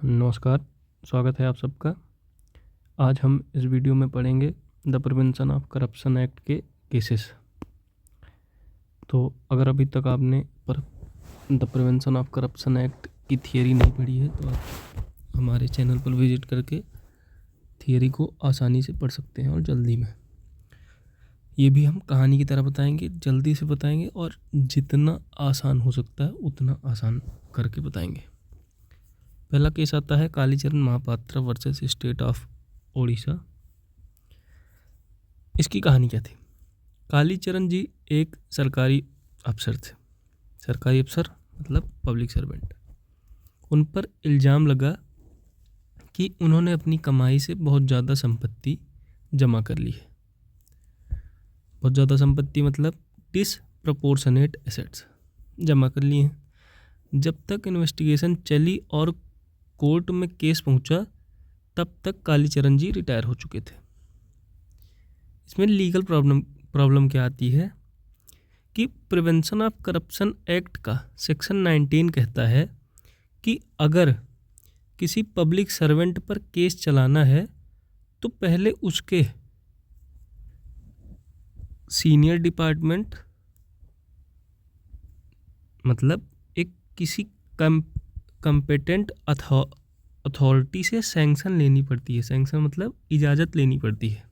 नमस्कार, स्वागत है आप सबका। आज हम इस वीडियो में पढ़ेंगे the prevention of corruption act के केसेस। तो अगर अभी तक आपने the prevention of corruption act की थियरी नहीं पढ़ी है तो आप हमारे चैनल पर विजिट करके थियरी को आसानी से पढ़ सकते हैं और जल्दी में। ये भी हम कहानी की तरह बताएंगे, जल्दी से बताएंगे और जितना आसान हो सकता है उतना आसान करके बताएंगे। पहला केस आता है Kalicharan Mahapatra versus state of Odisha. इसकी कहानी क्या थी? कालीचरण जी एक सरकारी अफसर थे। सरकारी अफसर मतलब पब्लिक सर्वेंट। उन पर इल्ज़ाम लगा कि उन्होंने अपनी कमाई से बहुत ज़्यादा संपत्ति जमा कर ली है। बहुत ज़्यादा संपत्ति मतलब डिसप्रपोर्शनेट एसेट्स जमा कर लिए हैं। जब तक इन्वेस्टिगेशन चली और कोर्ट में केस पहुंचा तब तक कालीचरण जी रिटायर हो चुके थे। इसमें लीगल प्रॉब्लम क्या आती है कि प्रिवेंशन ऑफ करप्शन एक्ट का सेक्शन 19 कहता है कि अगर किसी पब्लिक सर्वेंट पर केस चलाना है तो पहले उसके सीनियर डिपार्टमेंट मतलब एक किसी कंपेटेंट अथॉरिटी से सैंक्शन लेनी पड़ती है। सैंक्शन मतलब इजाज़त लेनी पड़ती है।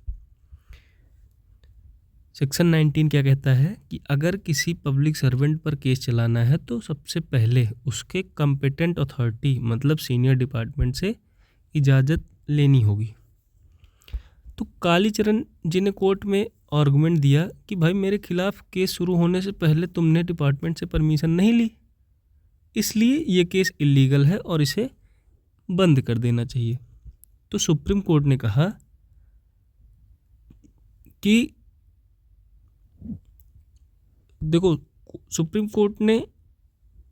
सेक्शन 19 क्या कहता है कि अगर किसी पब्लिक सर्वेंट पर केस चलाना है तो सबसे पहले उसके कंपेटेंट अथॉरिटी मतलब सीनियर डिपार्टमेंट से इजाज़त लेनी होगी। तो कालीचरण जी ने कोर्ट में आर्गुमेंट दिया कि भाई मेरे खिलाफ केस शुरू होने से पहले तुमने डिपार्टमेंट से परमिशन नहीं ली, इसलिए ये केस इलीगल है और इसे बंद कर देना चाहिए। तो सुप्रीम कोर्ट ने कहा कि देखो, सुप्रीम कोर्ट ने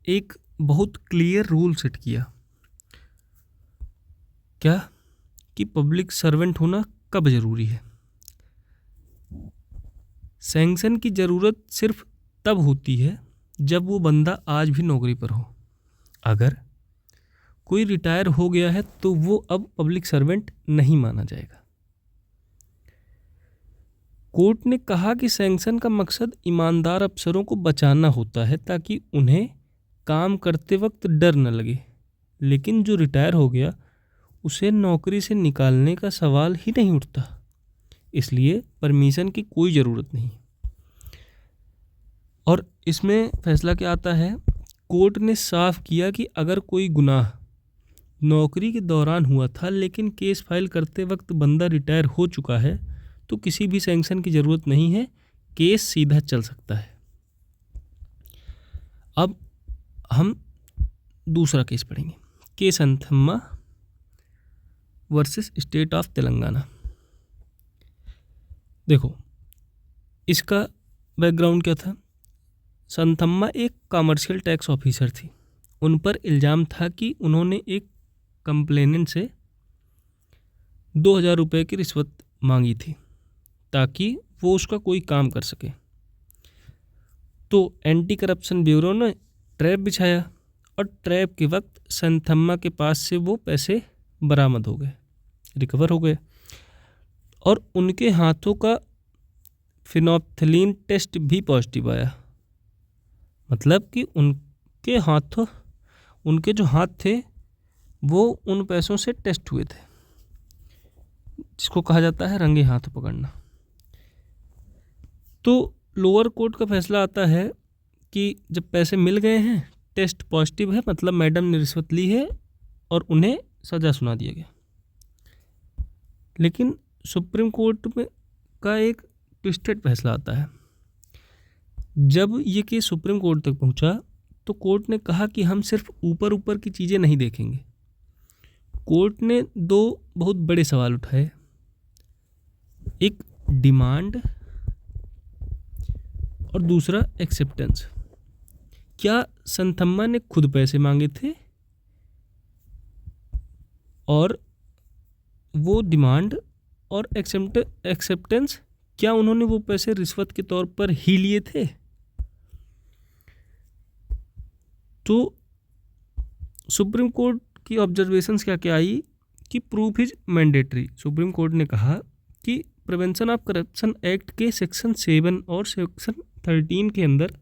एक बहुत क्लियर रूल सेट किया। क्या? कि पब्लिक सर्वेंट होना कब जरूरी है। सैंक्शन की ज़रूरत सिर्फ तब होती है जब वो बंदा आज भी नौकरी पर हो। अगर कोई रिटायर हो गया है तो वो अब पब्लिक सर्वेंट नहीं माना जाएगा। कोर्ट ने कहा कि सैंक्शन का मकसद ईमानदार अफसरों को बचाना होता है ताकि उन्हें काम करते वक्त डर न लगे, लेकिन जो रिटायर हो गया उसे नौकरी से निकालने का सवाल ही नहीं उठता, इसलिए परमिशन की कोई ज़रूरत नहीं। और इसमें फैसला क्या आता है? कोर्ट ने साफ किया कि अगर कोई गुनाह नौकरी के दौरान हुआ था लेकिन केस फाइल करते वक्त बंदा रिटायर हो चुका है तो किसी भी सैंक्शन की ज़रूरत नहीं है, केस सीधा चल सकता है। अब हम दूसरा केस पढ़ेंगे, case Santhamma versus state of Telangana. देखो, इसका बैकग्राउंड क्या था? संथम्मा एक कॉमर्शियल टैक्स ऑफिसर थी। उन पर इल्ज़ाम था कि उन्होंने एक कंप्लेनेंट से 2000 रुपये की रिश्वत मांगी थी ताकि वो उसका कोई काम कर सके। तो एंटी करप्शन ब्यूरो ने ट्रैप बिछाया और ट्रैप के वक्त संथम्मा के पास से वो पैसे बरामद हो गए, रिकवर हो गए और उनके हाथों का फिनोप्थिलीन टेस्ट भी पॉजिटिव आया। मतलब कि उनके जो हाथ थे वो उन पैसों से टेस्ट हुए थे, जिसको कहा जाता है रंगे हाथ पकड़ना। तो लोअर कोर्ट का फैसला आता है कि जब पैसे मिल गए हैं, टेस्ट पॉजिटिव है, मतलब मैडम ने रिश्वत ली है और उन्हें सज़ा सुना दिया गया। लेकिन सुप्रीम कोर्ट में का एक ट्विस्टेड फैसला आता है। जब ये केस सुप्रीम कोर्ट तक पहुंचा तो कोर्ट ने कहा कि हम सिर्फ ऊपर ऊपर की चीज़ें नहीं देखेंगे। कोर्ट ने दो बहुत बड़े सवाल उठाए, एक डिमांड और दूसरा एक्सेप्टेंस। क्या संथम्मा ने खुद पैसे मांगे थे और वो डिमांड और एक्सेप्टेंस, क्या उन्होंने वो पैसे रिश्वत के तौर पर ही लिए थे? तो सुप्रीम कोर्ट कि ऑब्जर्वेशंस क्या क्या आई कि proof is mandatory. Supreme court ने कहा कि प्रिवेंशन ऑफ करप्शन एक्ट के सेक्शन 7 और सेक्शन 13 के अंदर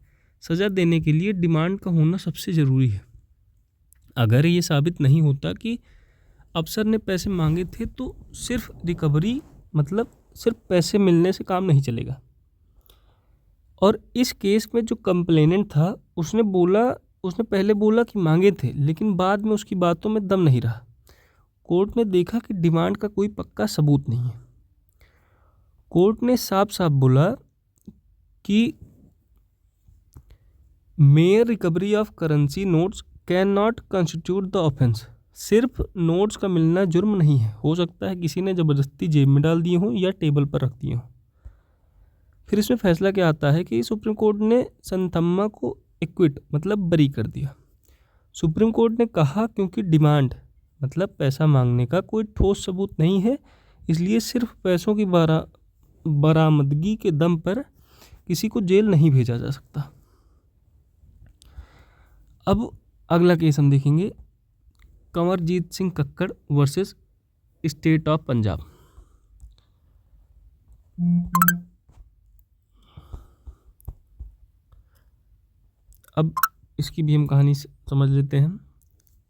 सज़ा देने के लिए डिमांड का होना सबसे ज़रूरी है। अगर ये साबित नहीं होता कि अफसर ने पैसे मांगे थे तो सिर्फ रिकवरी मतलब सिर्फ पैसे मिलने से काम नहीं चलेगा। और इस केस में जो कंप्लेनेंट था उसने पहले बोला कि मांगे थे, लेकिन बाद में उसकी बातों में दम नहीं रहा। कोर्ट ने देखा कि डिमांड का कोई पक्का सबूत नहीं है। कोर्ट ने साफ साफ बोला कि mayor recovery of currency notes can not constitute the offence. सिर्फ नोट्स का मिलना जुर्म नहीं है, हो सकता है किसी ने ज़बरदस्ती जेब में डाल दिए हों या टेबल पर रख दिए हों। फिर इसमें फैसला क्या आता है कि सुप्रीम कोर्ट ने संथम्मा को एक्विट मतलब बरी कर दिया। सुप्रीम कोर्ट ने कहा क्योंकि डिमांड मतलब पैसा मांगने का कोई ठोस सबूत नहीं है, इसलिए सिर्फ पैसों की बरामदगी के दम पर किसी को जेल नहीं भेजा जा सकता। अब अगला केस हम देखेंगे, Kanwarjeet Singh Kakkar versus state of Punjab. अब इसकी भी हम कहानी समझ लेते हैं।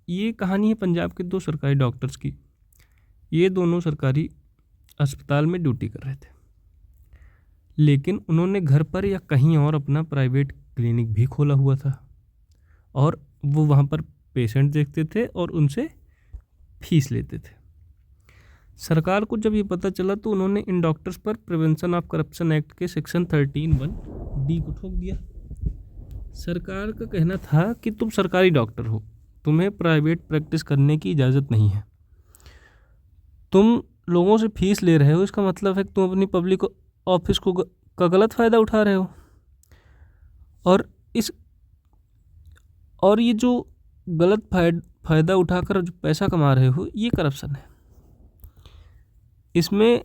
ये कहानी है पंजाब के 2 सरकारी डॉक्टर्स की। ये दोनों सरकारी अस्पताल में ड्यूटी कर रहे थे, लेकिन उन्होंने घर पर या कहीं और अपना प्राइवेट क्लिनिक भी खोला हुआ था और वो वहाँ पर पेशेंट देखते थे और उनसे फीस लेते थे। सरकार को जब ये पता चला तो उन्होंने इन डॉक्टर्स पर प्रिवेंशन ऑफ करप्शन एक्ट के सेक्शन 13(1)(d) को ठोक दिया। सरकार का कहना था कि तुम सरकारी डॉक्टर हो, तुम्हें प्राइवेट प्रैक्टिस करने की इजाज़त नहीं है। तुम लोगों से फीस ले रहे हो, इसका मतलब है कि तुम अपनी पब्लिक ऑफिस का गलत फ़ायदा उठा रहे हो। और ये जो गलत फ़ायदा उठाकर जो पैसा कमा रहे हो, ये करप्शन है। इसमें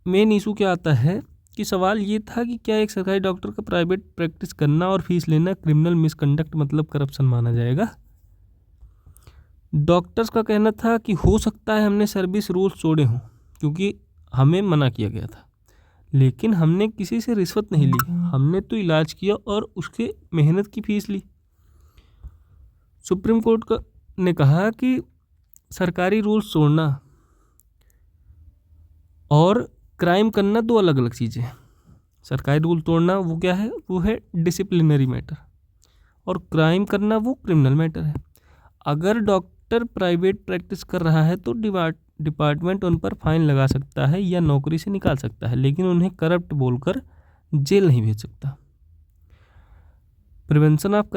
मेन इशू क्या आता है कि सवाल ये था कि क्या एक सरकारी डॉक्टर का प्राइवेट प्रैक्टिस करना और फीस लेना क्रिमिनल मिसकंडक्ट मतलब करप्शन माना जाएगा। डॉक्टर्स का कहना था कि हो सकता है हमने सर्विस रूल्स तोड़े हों क्योंकि हमें मना किया गया था, लेकिन हमने किसी से रिश्वत नहीं ली, हमने तो इलाज किया और उसके मेहनत की फीस ली। सुप्रीम कोर्ट ने कहा कि सरकारी रूल्स तोड़ना और क्राइम करना 2 अलग अलग चीज़ें हैं। सरकारी रूल तोड़ना वो क्या है, वो है डिसिप्लिनरी मैटर, और क्राइम करना वो क्रिमिनल मैटर है। अगर डॉक्टर प्राइवेट प्रैक्टिस कर रहा है तो डिपार्टमेंट उन पर फाइन लगा सकता है या नौकरी से निकाल सकता है, लेकिन उन्हें करप्ट बोलकर जेल नहीं भेज सकता। प्रिवेंशन ऑफ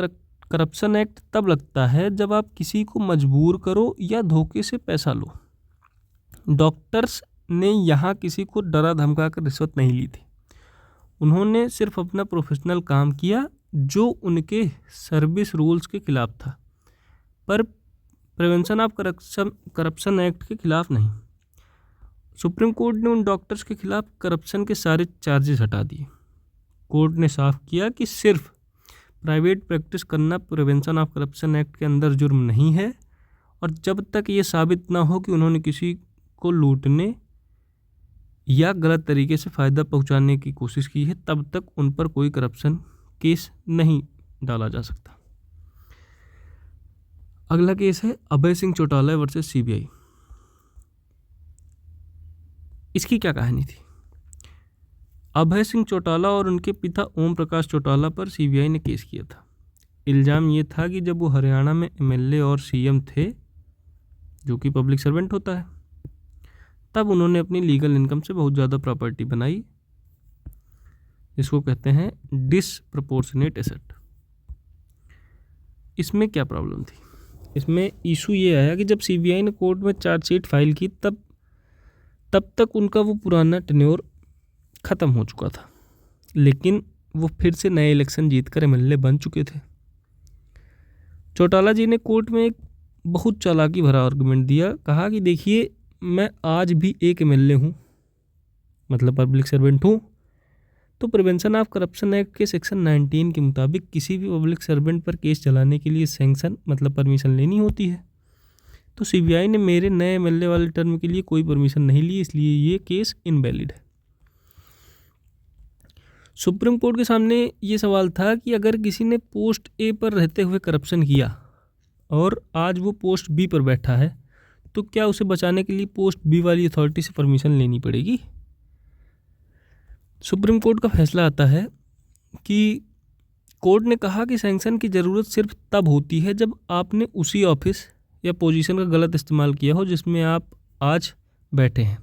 करप्शन एक्ट तब लगता है जब आप किसी को मजबूर करो या धोखे से पैसा लो। डॉक्टर्स ने यहाँ किसी को डरा धमका कर रिश्वत नहीं ली थी, उन्होंने सिर्फ अपना प्रोफेशनल काम किया जो उनके सर्विस रूल्स के खिलाफ था, पर प्रिवेंशन ऑफ करप्शन एक्ट के खिलाफ नहीं। सुप्रीम कोर्ट ने उन डॉक्टर्स के खिलाफ करप्शन के सारे चार्जेस हटा दिए। कोर्ट ने साफ किया कि सिर्फ प्राइवेट प्रैक्टिस करना प्रिवेंशन ऑफ करप्शन एक्ट के अंदर जुर्म नहीं है, और जब तक ये साबित ना हो कि उन्होंने किसी को लूटने या गलत तरीके से फ़ायदा पहुंचाने की कोशिश की है, तब तक उन पर कोई करप्शन केस नहीं डाला जा सकता। अगला केस है अभय सिंह चौटाला वर्सेस सीबीआई। इसकी क्या कहानी थी? अभय सिंह चौटाला और उनके पिता ओम प्रकाश चौटाला पर सीबीआई ने केस किया था। इल्ज़ाम ये था कि जब वो हरियाणा में एमएलए और सीएम थे, जो कि पब्लिक सर्वेंट होता है, तब उन्होंने अपनी लीगल इनकम से बहुत ज़्यादा प्रॉपर्टी बनाई, जिसको कहते हैं डिसप्रपोर्शनेट एसेट। इसमें क्या प्रॉब्लम थी? इसमें इशू ये आया कि जब सीबीआई ने कोर्ट में चार्जशीट फाइल की तब तक उनका वो पुराना टेन्योर ख़त्म हो चुका था, लेकिन वो फिर से नए इलेक्शन जीतकर एमएलए बन चुके थे। चौटाला जी ने कोर्ट में एक बहुत चालाकी भरा आर्गुमेंट दिया, कहा कि देखिए मैं आज भी एक एमएलए हूँ, मतलब पब्लिक सर्वेंट हूँ, तो प्रिवेंशन ऑफ करप्शन एक्ट के सेक्शन 19 के मुताबिक किसी भी पब्लिक सर्वेंट पर केस चलाने के लिए सैंक्शन मतलब परमिशन लेनी होती है। तो सीबीआई ने मेरे नए एमएलए वाले टर्म के लिए कोई परमिशन नहीं ली, इसलिए ये केस इनवैलिड है। सुप्रीम कोर्ट के सामने ये सवाल था कि अगर किसी ने पोस्ट ए पर रहते हुए करप्शन किया और आज वो पोस्ट बी पर बैठा है, तो क्या उसे बचाने के लिए पोस्ट बी वाली अथॉरिटी से परमिशन लेनी पड़ेगी? सुप्रीम कोर्ट का फैसला आता है कि कोर्ट ने कहा कि सैंक्शन की ज़रूरत सिर्फ तब होती है जब आपने उसी ऑफिस या पोजीशन का गलत इस्तेमाल किया हो जिसमें आप आज बैठे हैं।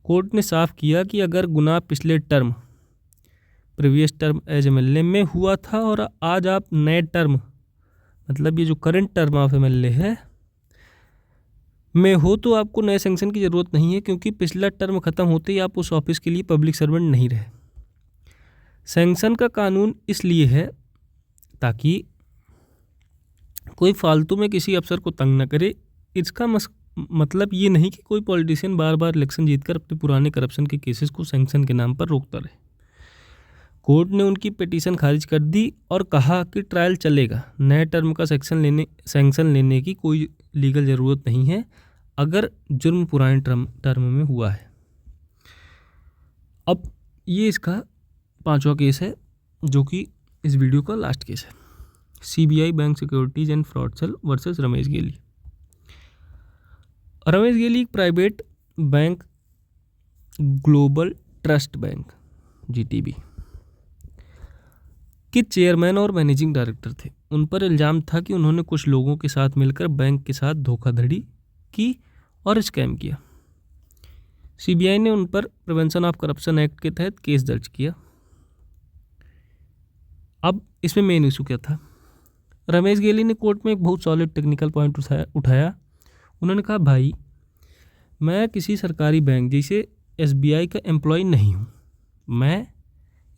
कोर्ट ने साफ किया कि अगर गुनाह पिछले term previous term as MLA में हुआ था और आज आप नए टर्म मतलब ये जो करंट टर्म ऑफ एमएलए है में हो, तो आपको नए सैंक्शन की ज़रूरत नहीं है, क्योंकि पिछला टर्म ख़त्म होते ही आप उस ऑफिस के लिए पब्लिक सर्वेंट नहीं रहे। सैंक्शन का कानून इसलिए है ताकि कोई फालतू में किसी अफसर को तंग न करे। इसका मतलब ये नहीं कि कोई पॉलिटिशियन बार बार इलेक्शन जीतकर अपने पुराने करप्शन के केसेस को सैंक्शन के नाम पर रोकता रहे। कोर्ट ने उनकी पिटीशन खारिज कर दी और कहा कि ट्रायल चलेगा, नए टर्म का सैंक्शन लेने की कोई लीगल ज़रूरत नहीं है अगर जुर्म पुराने टर्म में हुआ है। अब ये इसका 5वां केस है जो कि इस वीडियो का लास्ट केस है, CBI bank securities and fraud cell versus Ramesh Gelli. Ramesh Gelli एक private bank Global Trust Bank GTB के चेयरमैन और मैनेजिंग डायरेक्टर थे। उन पर इल्ज़ाम था कि उन्होंने कुछ लोगों के साथ मिलकर बैंक के साथ धोखाधड़ी की और स्कैम किया। सीबीआई ने उन पर प्रिवेंशन ऑफ करप्शन एक्ट के तहत केस दर्ज किया। अब इसमें मेन इशू क्या था? रमेश गेली ने कोर्ट में एक बहुत सॉलिड टेक्निकल पॉइंट उठाया। उन्होंने कहा, भाई मैं किसी सरकारी बैंक जैसे एसबीआई का एम्प्लॉय नहीं हूँ, मैं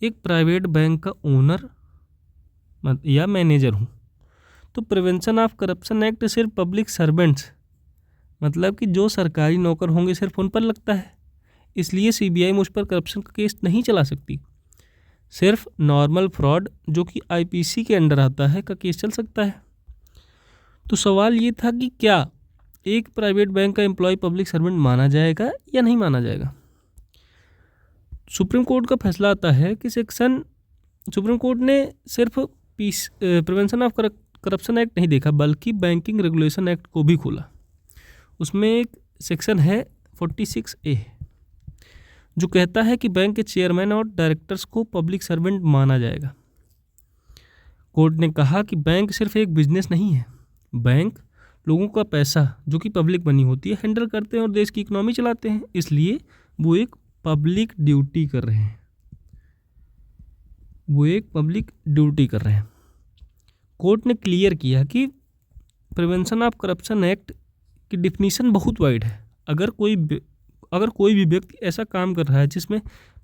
एक प्राइवेट बैंक का ओनर या मैनेजर हूँ। तो प्रिवेंशन ऑफ करप्शन एक्ट सिर्फ पब्लिक सर्वेंट्स मतलब कि जो सरकारी नौकर होंगे सिर्फ उन पर लगता है, इसलिए सीबीआई मुझ पर करप्शन का केस नहीं चला सकती। सिर्फ नॉर्मल फ्रॉड जो कि आईपीसी के अंडर आता है का केस चल सकता है। तो सवाल ये था कि क्या एक प्राइवेट बैंक का एम्प्लॉय पब्लिक सर्वेंट माना जाएगा या नहीं माना जाएगा। सुप्रीम कोर्ट का फैसला आता है कि सुप्रीम कोर्ट ने सिर्फ प्रिवेंशन ऑफ करप्शन एक्ट नहीं देखा, बल्कि बैंकिंग रेगुलेशन एक्ट को भी खोला। उसमें एक सेक्शन है 46A जो कहता है कि बैंक के चेयरमैन और डायरेक्टर्स को पब्लिक सर्वेंट माना जाएगा। कोर्ट ने कहा कि बैंक सिर्फ एक बिजनेस नहीं है, बैंक लोगों का पैसा जो कि पब्लिक मनी होती है हैंडल करते हैं और देश की इकोनॉमी चलाते हैं, इसलिए वो एक पब्लिक ड्यूटी कर रहे हैं। कोर्ट ने क्लियर किया कि प्रिवेंशन ऑफ करप्शन एक्ट की डिफिनीशन बहुत वाइड है। अगर कोई भी व्यक्ति ऐसा काम कर रहा है जिसमें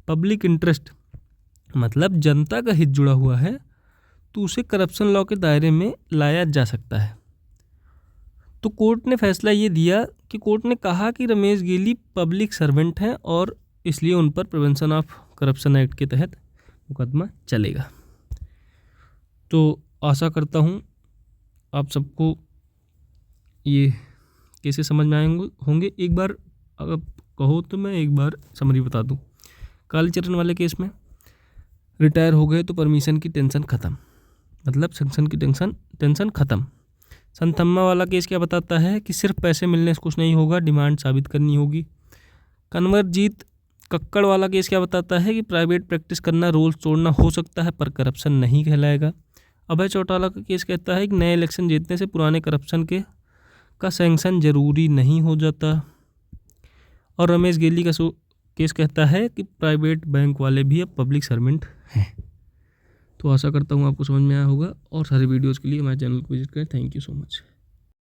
पब्लिक इंटरेस्ट मतलब जनता का हित जुड़ा हुआ है, तो उसे करप्शन लॉ के दायरे में लाया जा सकता है। तो कोर्ट ने फैसला ये दिया कि कोर्ट ने कहा कि रमेश गेली पब्लिक सर्वेंट हैं और इसलिए उन पर प्रिवेंशन ऑफ करप्शन एक्ट के तहत मुकदमा चलेगा। तो आशा करता हूँ आप सबको ये केसेस समझ में आए होंगे। एक बार अगर कहो तो मैं एक बार समरी बता दूँ। कालीचरण वाले केस में रिटायर हो गए तो परमिशन की टेंशन ख़त्म, मतलब सैंक्शन की टेंशन ख़त्म। संथम्मा वाला केस क्या बताता है कि सिर्फ पैसे मिलने से कुछ नहीं होगा, डिमांड साबित करनी होगी। कन्वरजीत कक्कड़ वाला केस क्या बताता है कि प्राइवेट प्रैक्टिस करना रूल्स तोड़ना हो सकता है पर करप्शन नहीं कहलाएगा। अभय चौटाला का केस कहता है कि नए इलेक्शन जीतने से पुराने करप्शन का सैंक्शन जरूरी नहीं हो जाता। और रमेश गेली का केस कहता है कि प्राइवेट बैंक वाले भी अब पब्लिक सर्वेंट हैं। तो आशा करता हूँ आपको समझ में आया होगा और सारे वीडियोज़ के लिए हमारे चैनल को विजिट करें। Thank you so much.